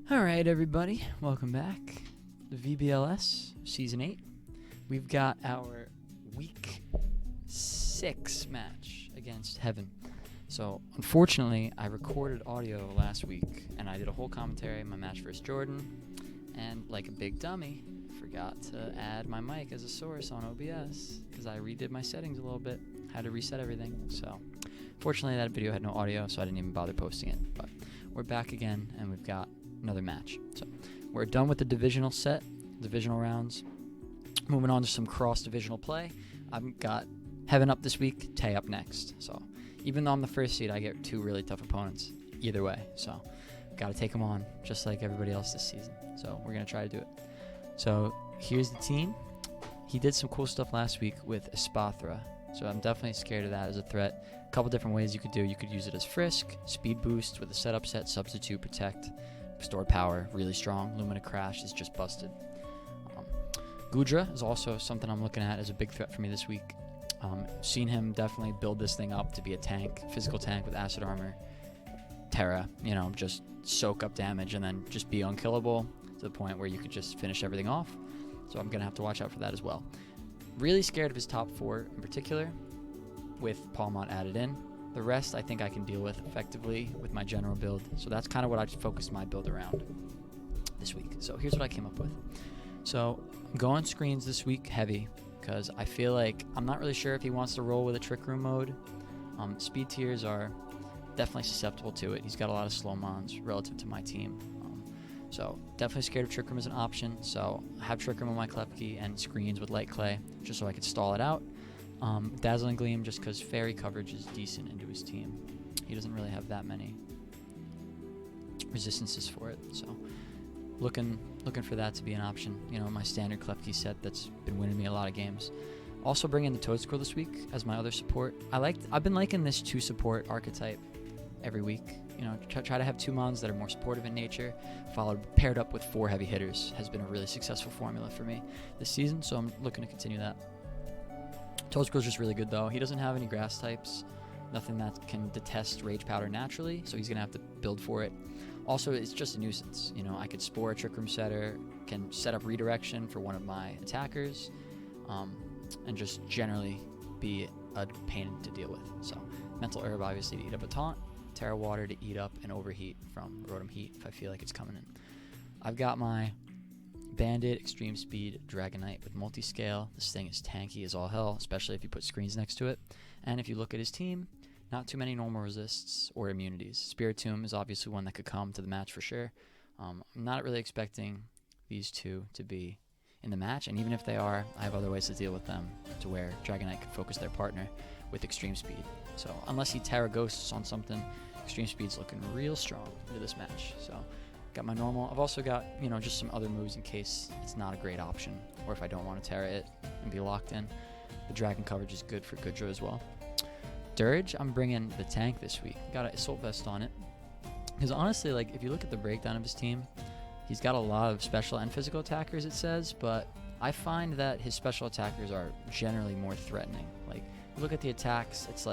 Alright everybody, welcome back. The VBL-S Season 8. We've got our Week 6 match against Heaven. So, unfortunately, I recorded audio last week, and I did a whole commentary on my match versus Jordan, and like a big dummy, forgot to add my mic as a source on OBS, because I redid my settings a little bit, had to reset everything, so fortunately that video had no audio, so I didn't even bother posting it, but we're back again, and we've got another match. So we're done with the divisional set, divisional rounds. Moving on to some cross-divisional play. I've got Heaven up this week, Tay up next. So even though I'm the first seed, I get two really tough opponents either way. So got to take them on, just like everybody else this season. So we're going to try to do it. So here's the team. He did some cool stuff last week with Espathra. So I'm definitely scared of that as a threat. A couple different ways you could do. You could use it as Frisk, speed boost with a setup set, substitute, protect, stored power, really strong. Lumina Crash is just busted. Gudra is also something I'm looking at as a big threat for me this week. Seen him definitely build this thing up to be a tank, physical tank with acid armor. Terra, just soak up damage and then just be unkillable to the point where you could just finish everything off. So I'm going to have to watch out for that as well. Really scared of his top 4 in particular, with Palmont added in. The rest I think I can deal with effectively with my general build. So that's kind of what I focused my build around this week. So here's what I came up with. So I'm going screens this week heavy because I feel like I'm not really sure if he wants to roll with a Trick Room mode. Speed tiers are definitely susceptible to it. He's got a lot of slow mons relative to my team. So definitely scared of Trick Room as an option. So I have Trick Room on my Klepke and screens with Light Clay just so I could stall it out. Dazzling Gleam just because fairy coverage is decent into his team. He doesn't really have that many resistances for it, so looking for that to be an option. My standard Klepke set that's been winning me a lot of games. Also bring in the Toadsquirrel this week as my other support. I've been liking this 2 support archetype every week. Try to have 2 mons that are more supportive in nature, paired up with 4 heavy hitters has been a really successful formula for me this season, so I'm looking to continue that. Toadsquirrel's just really good though. He doesn't have any grass types, nothing that can detest Rage Powder naturally, so he's going to have to build for it. Also, it's just a nuisance. I could Spore a Trick Room setter, can set up redirection for one of my attackers, and just generally be a pain to deal with. So, Mental Herb obviously to eat up a taunt, Terra Water to eat up an overheat from Rotom Heat if I feel like it's coming in. I've got my Bandit, Extreme Speed, Dragonite with Multiscale. This thing is tanky as all hell, especially if you put screens next to it. And if you look at his team, not too many normal resists or immunities. Spiritomb is obviously one that could come to the match for sure. I'm not really expecting these two to be in the match, and even if they are, I have other ways to deal with them to where Dragonite can focus their partner with Extreme Speed. So unless he Terra Ghosts on something, Extreme Speed's looking real strong into this match. So got my normal. I've also got, just some other moves in case it's not a great option, or if I don't want to Terra it and be locked in. The Dragon coverage is good for Gudra as well. Dirge, I'm bringing the tank this week. Got an Assault Vest on it. Because honestly, if you look at the breakdown of his team, he's got a lot of special and physical attackers, it says, but I find that his special attackers are generally more threatening. Look at the attacks, it's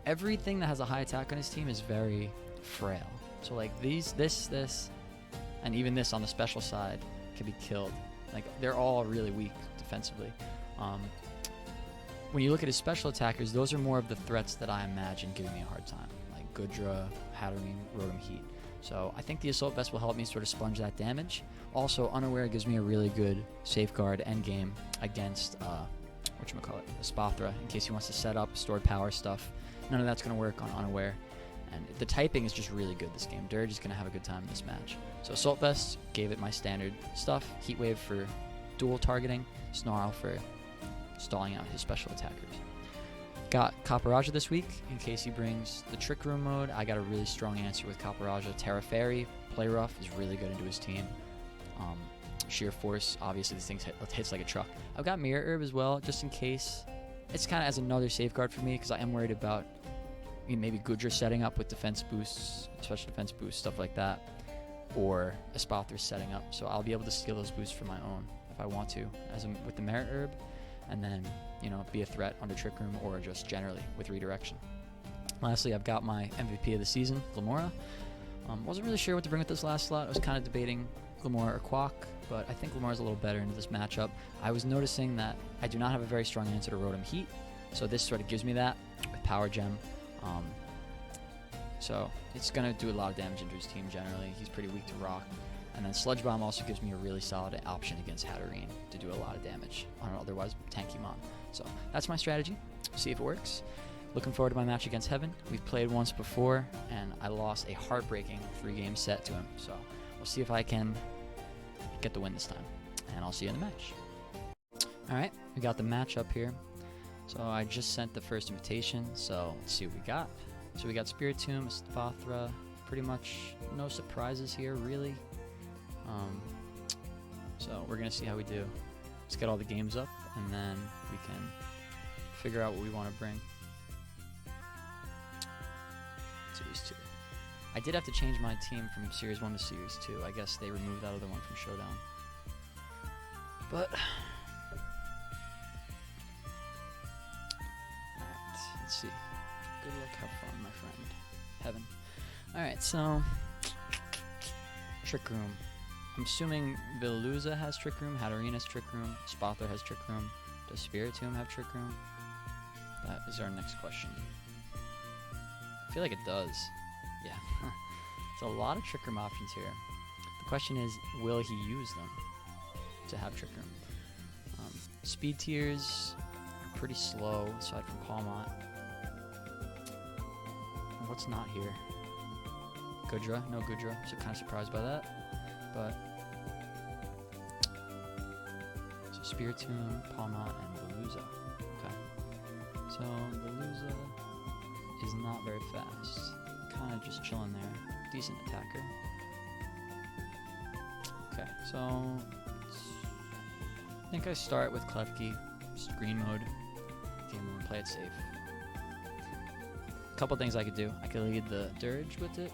everything that has a high attack on his team is very frail. So this, and even this on the special side can be killed. They're all really weak defensively. When you look at his special attackers, those are more of the threats that I imagine giving me a hard time, like Gudra, Hatterene, Rotom Heat. So I think the Assault Vest will help me sort of sponge that damage. Also, Unaware gives me a really good safeguard endgame against, Espathra, in case he wants to set up stored power stuff. None of that's going to work on Unaware. And the typing is just really good this game. Dirge is going to have a good time in this match. So Assault Vest gave it my standard stuff. Heat Wave for dual targeting. Snarl for stalling out his special attackers. Got Caparajah this week in case he brings the Trick Room mode. I got a really strong answer with Caparajah. Terra Fairy, Play Rough is really good into his team. Sheer Force, obviously this thing hits like a truck. I've got Mirror Herb as well, just in case. It's kind of as another safeguard for me because I am worried about maybe Gudra setting up with defense boosts, special defense boosts, stuff like that, or Espathra setting up. So I'll be able to steal those boosts for my own if I want to, with the Merit Herb, and then be a threat under Trick Room or just generally with redirection. Lastly, I've got my MVP of the season, Glamora. Wasn't really sure what to bring with this last slot. I was kind of debating Glamore or Quack, but I think Glamore's a little better into this matchup. I was noticing that I do not have a very strong answer to Rotom Heat, so this sort of gives me that with Power Gem. So it's going to do a lot of damage into his team generally. He's pretty weak to Rock. And then Sludge Bomb also gives me a really solid option against Hatterene to do a lot of damage on an otherwise tanky Mon. So that's my strategy. See if it works. Looking forward to my match against Heaven. We've played once before, and I lost a heartbreaking 3-game set to him. So we'll see if I can get the win this time. And I'll see you in the match. Alright, we got the match up here. So I just sent the first invitation, so let's see what we got. So we got Spiritomb, Espathra, pretty much no surprises here, really. So we're going to see how we do. Let's get all the games up, and then we can figure out what we want to bring. Series 2. I did have to change my team from Series 1 to Series 2. I guess they removed that other one from Showdown. But alright, let's see. Good luck, have fun, my friend. Heaven. Alright, so Trick Room. I'm assuming Veluza has Trick Room, Hatterene has Trick Room, Spathra has Trick Room. Does Spiritomb have Trick Room? That is our next question. I feel like it does. Yeah. It's a lot of Trick Room options here. The question is, will he use them to have Trick Room? Speed tiers are pretty slow, aside from Palmont. What's not here? Goodra? No Goodra, so kind of surprised by that. But so Spiritomb, Palmont, and Veluza. Okay. So Veluza is not very fast. Kind of just chilling there. Decent attacker. Okay, so I think I start with Klefki, just green mode. Game 1, play it safe. A couple things I could do. I could lead the Dirge with it.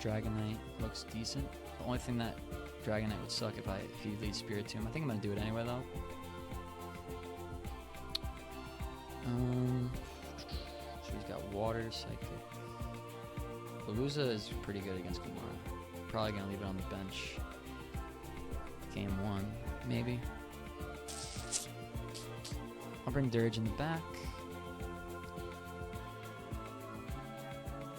Dragonite looks decent. The only thing that Dragonite would suck if he leads Spiritomb. I think I'm gonna do it anyway though. So he's got Water, Psychic. Veluza is pretty good against Glamora. Probably gonna leave it on the bench. Game 1, maybe. I'll bring Dirge in the back.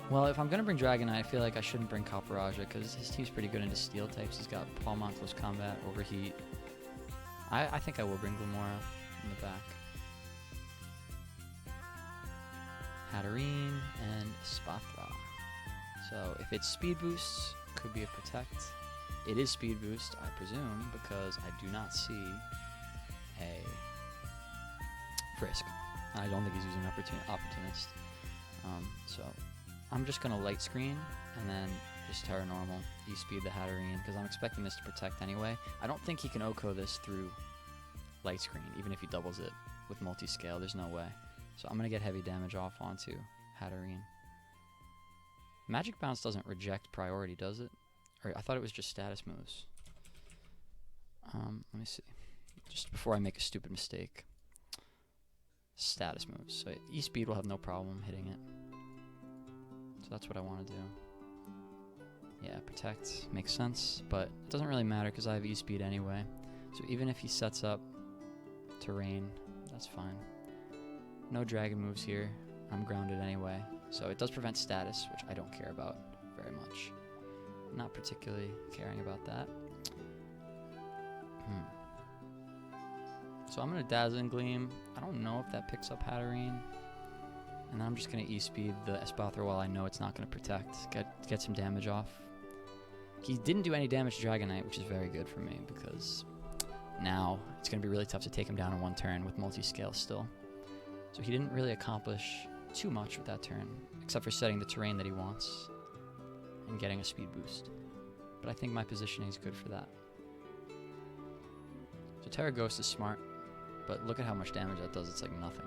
Well, if I'm going to bring Dragonite, I feel like I shouldn't bring Copperajah because his team's pretty good into steel types. He's got Palmont, Close Combat, Overheat. I think I will bring Glamora in the back. Hatterene and Spathra. So if it's Speed Boost, could be a Protect. It is Speed Boost, I presume, because I do not see a Frisk. I don't think he's using Opportunist. So I'm just going to Light Screen and then just Terra Normal, E-Speed the Hatterene, because I'm expecting this to Protect anyway. I don't think he can OHKO this through Light Screen, even if he doubles it with Multi-Scale. There's no way. So I'm going to get heavy damage off onto Hatterene. Magic Bounce doesn't reject priority, does it? Or I thought it was just status moves. Let me see. Just before I make a stupid mistake. Status moves. So E-Speed will have no problem hitting it. So that's what I want to do. Yeah, Protect makes sense, but it doesn't really matter because I have E-Speed anyway. So even if he sets up Terrain, that's fine. No dragon moves here. I'm grounded anyway. So it does prevent status, which I don't care about very much. Not particularly caring about that. So I'm going to Dazzling Gleam. I don't know if that picks up Hatterene. And then I'm just going to E-Speed the Espathra while I know it's not going to Protect. Get some damage off. He didn't do any damage to Dragonite, which is very good for me because now it's going to be really tough to take him down in one turn with Multi-Scale still. So he didn't really accomplish too much with that turn, except for setting the terrain that he wants and getting a speed boost. But I think my positioning is good for that. So Terra Ghost is smart, but look at how much damage that does. It's like nothing.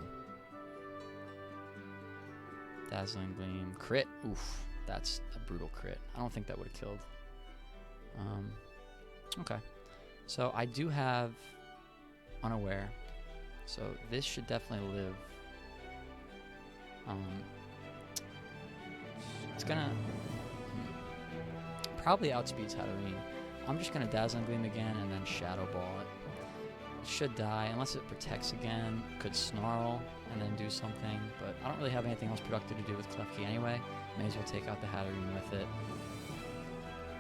Dazzling Gleam. Crit. Oof. That's a brutal crit. I don't think that would have killed. Okay. So I do have Unaware. So this should definitely live. It's gonna probably outspeeds Hatterene. I'm just gonna Dazzling Gleam again and then Shadow Ball it. It should die unless it protects again. Could Snarl and then do something, but I don't really have anything else productive to do with Klefki anyway. May as well take out the Hatterene with it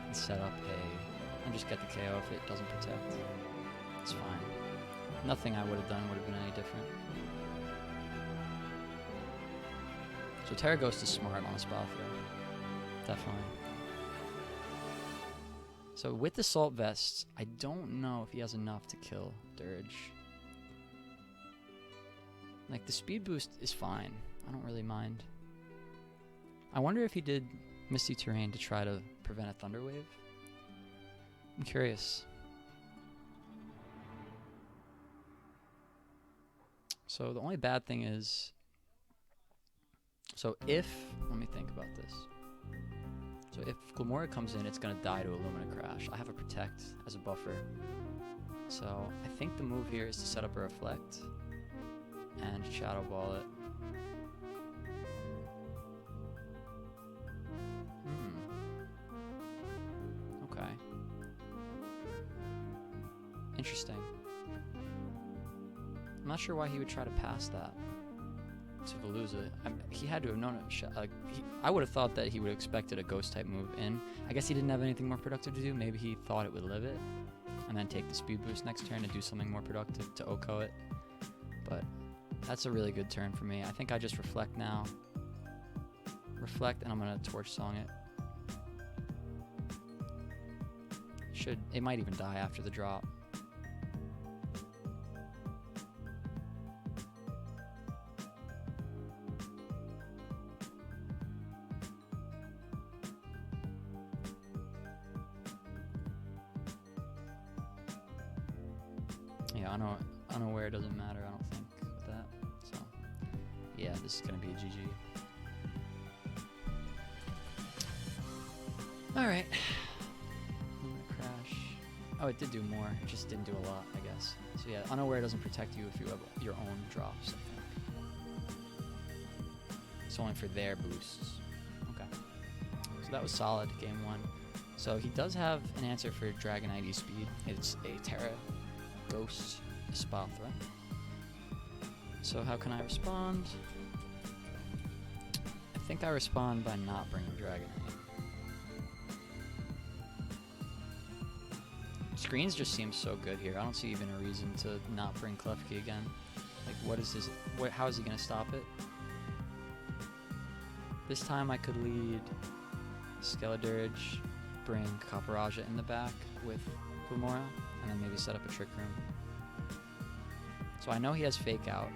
and set up and just get the KO if it doesn't protect. It's fine. Nothing I would have done would have been any different. So Terra Ghost is smart on a spot throw. Definitely. So with the Salt Vests, I don't know if he has enough to kill Dirge. Like, the speed boost is fine. I don't really mind. I wonder if he did Misty Terrain to try to prevent a Thunder Wave. I'm curious. So the only bad thing is, so if, let me think about this. So if Glimmora comes in, it's going to die to Illumina Crash. I have a Protect as a buffer. So I think the move here is to set up a Reflect and Shadow Ball it. Okay. Interesting. I'm not sure why he would try to pass that to Veluza. He had to have known it. I would have thought that he would have expected a Ghost type move in. I guess he didn't have anything more productive to do. Maybe he thought it would live it and then take the speed boost next turn and do something more productive to OHKO it. But that's a really good turn for me. I think I just Reflect now. Reflect, and I'm going to Torch Song it. It might even die after the drop. Yeah, unaware doesn't matter, I don't think, with that. So, yeah, this is going to be a GG. Alright. Crash. Oh, it did do more. It just didn't do a lot, I guess. So yeah, unaware doesn't protect you if you have your own drops, I think. It's only for their boosts. Okay. So that was solid, game 1. So he does have an answer for Dragon ID speed. It's a Terra Ghost Spathra. So how can I respond? I think I respond by not bringing Dragonite. Screens just seem so good here. I don't see even a reason to not bring Klefki again. Like, what is this? How is he going to stop it? This time I could lead Skeledirge, bring Caparajah in the back with Glimmora, and then maybe set up a Trick Room. So I know he has Fake Out,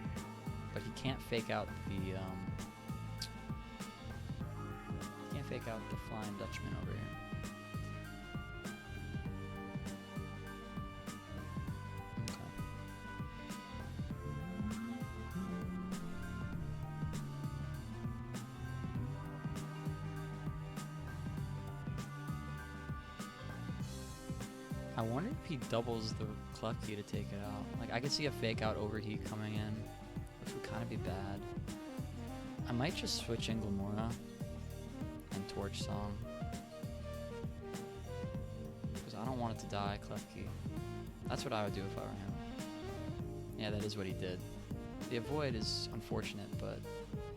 but he can't fake out the Flying Dutchman over here. I wonder if he doubles the Klefki to take it out. Like, I could see a Fake Out Overheat coming in, which would kind of be bad. I might just switch in Glimmora and Torch Song, because I don't want it to die Klefki. That's what I would do if I were him. Yeah, that is what he did. The Avoid is unfortunate, but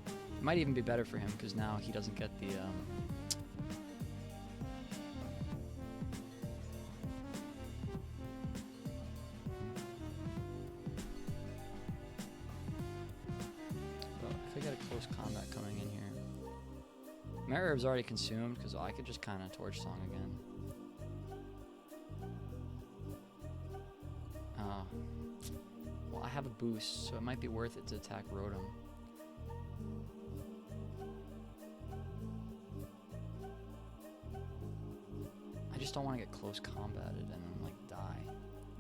it might even be better for him, because now he doesn't get the close combat coming in here. Merit Herb's already consumed, because I could just kind of Torch Song again. Well, I have a boost, so it might be worth it to attack Rotom. I just don't want to get close combated and then, like, die.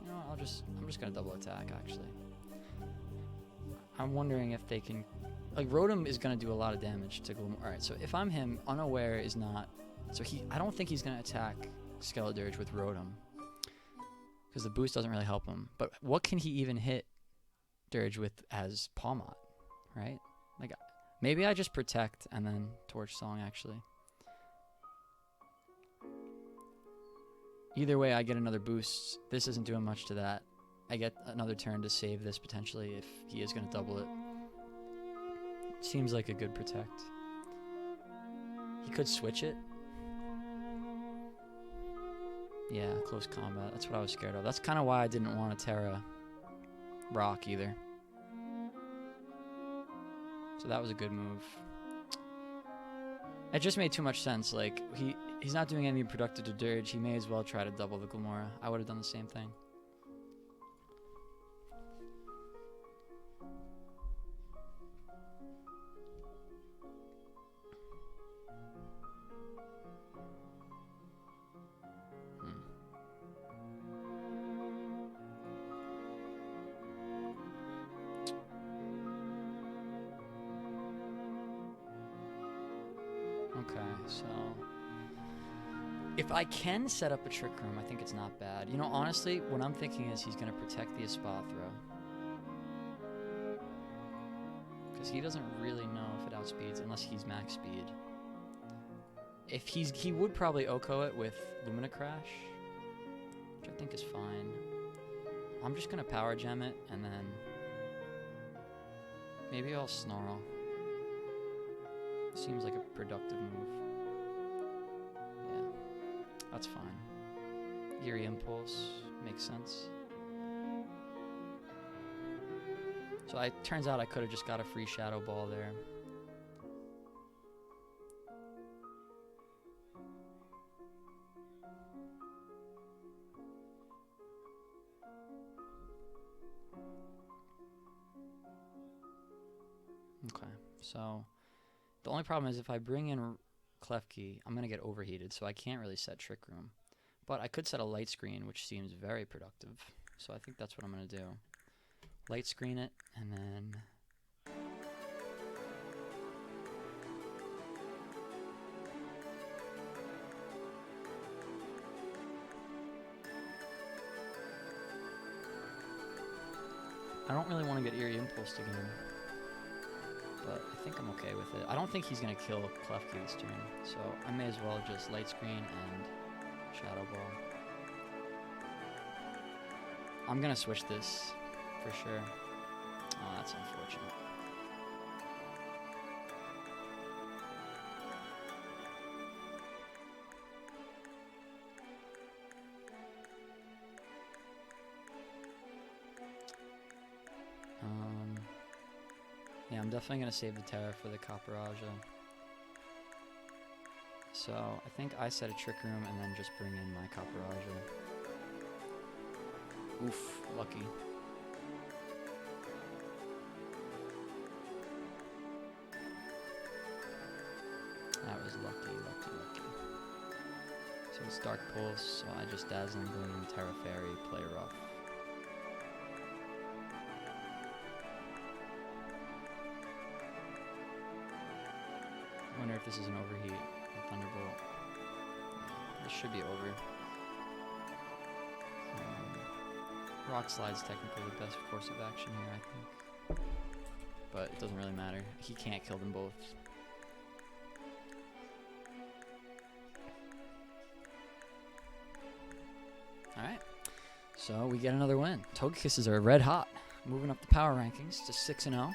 You know, I'm just gonna double attack, actually. I'm wondering if they can... Like, Rotom is going to do a lot of damage to Glimmora. Alright, so if I'm him, Unaware is not... So I don't think he's going to attack Skeledirge with Rotom, because the boost doesn't really help him. But what can he even hit Dirge with as Pawmot, right? Like, maybe I just Protect and then Torch Song, actually. Either way, I get another boost. This isn't doing much to that. I get another turn to save this potentially if he is going to double it. Seems like a good protect. He could switch it. Yeah, close combat. That's what I was scared of. That's kind of why I didn't want to Terra Rock either. So that was a good move. It just made too much sense. Like, he's not doing anything productive to Dirge. He may as well try to double the Glamora. I would have done the same thing. Okay, so if I can set up a Trick Room, I think it's not bad. You know, honestly, what I'm thinking is he's going to protect the Espada throw. Because he doesn't really know if it outspeeds unless he's max speed. If he would probably Oko it with Lumina Crash, which I think is fine. I'm just going to Power Gem it, and then maybe I'll Snarl. Seems like a productive move. Yeah, that's fine. Eerie Impulse makes sense. So it turns out I could have just got a free Shadow Ball there. Okay, so the only problem is if I bring in Klefki, I'm going to get overheated, so I can't really set Trick Room. But I could set a Light Screen, which seems very productive. So I think that's what I'm going to do. Light Screen it, and then... I don't really want to get Eerie Impulse again. But I think I'm okay with it. I don't think he's going to kill Klefki this turn, so I may as well just Light Screen and Shadow Ball. I'm going to switch this, for sure. Oh, that's unfortunate. Yeah, I'm definitely going to save the Terra for the Caparajah. So, I think I set a Trick Room and then just bring in my Caparajah. Oof, lucky. That was lucky, lucky, lucky. So it's Dark Pulse, so I just Dazzling Gleam, Terra Fairy, play rough. I wonder if this is an overheat with Thunderbolt. This should be over. Rock Slide's technically the best course of action here, I think. But it doesn't really matter. He can't kill them both. Alright. So we get another win. Togekisses are red hot. Moving up the power rankings to 6-0.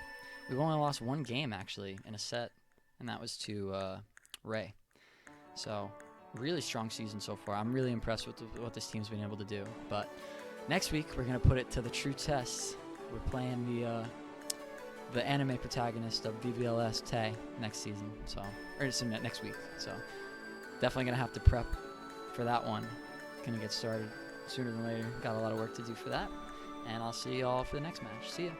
We've only lost one game, actually, in a set. And that was to Ray. So, really strong season so far. I'm really impressed with what this team's been able to do. But next week, we're going to put it to the true test. We're playing the anime protagonist of VBL-S, Tay, next season. So, or next week. So, definitely going to have to prep for that one. Going to get started sooner than later. Got a lot of work to do for that. And I'll see you all for the next match. See ya.